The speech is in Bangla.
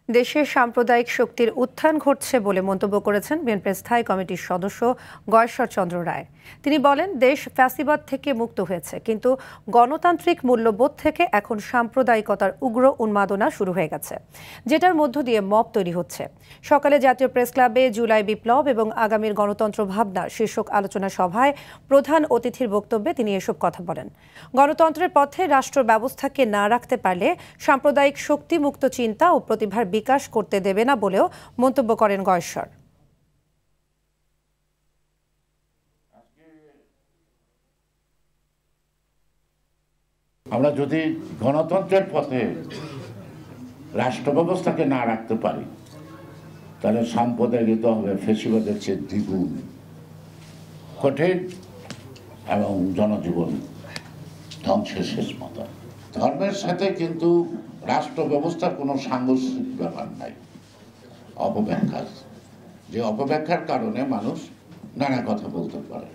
দেশের সাম্প্রদায়িক শক্তির উত্থান ঘটছে বলে মন্তব্য করেছেন বিএনপির স্থায়ী কমিটির সদস্য গয়েশ্বর চন্দ্র রায়। তিনি বলেন, দেশ ফ্যাসিবাদ থেকে মুক্ত হয়েছে, কিন্তু গণতান্ত্রিক মূল্যবোধ থেকে এখন সাম্প্রদায়িকতার উগ্র উন্মাদনা শুরু হয়ে গেছে, যেটার মধ্য দিয়ে মব তৈরি হচ্ছে। সকালে জাতীয় প্রেস ক্লাবে জুলাই বিপ্লব এবং আগামীর গণতন্ত্র ভাবনা শীর্ষক আলোচনা সভায় প্রধান অতিথির বক্তব্যে তিনি এসব কথা বলেন। গণতন্ত্রের পথে রাষ্ট্র ব্যবস্থাকে না রাখতে পারলে সাম্প্রদায়িক শক্তি মুক্ত চিন্তা ও প্রতিভার বিকাশ করতে দেবে না বলেও মন্তব্য করেন গয়েশ্বর। আমরা যদি গণতন্ত্রের পথে রাষ্ট্র ব্যবস্থাকে না রাখতে পারি, তাহলে সাম্প্রদায়িক হবে ফেসিবাদের চেয়ে দ্বিগুণ কঠিন এবং জনজীবন ধ্বংসের শেষ মতো। ধর্মের সাথে কিন্তু রাষ্ট্র ব্যবস্থার কোনো সাংঘর্ষিক ব্যাপার নাই, অপব্যাখ্যা, যে অপব্যাখ্যার কারণে মানুষ নানা কথা বলতে পারে।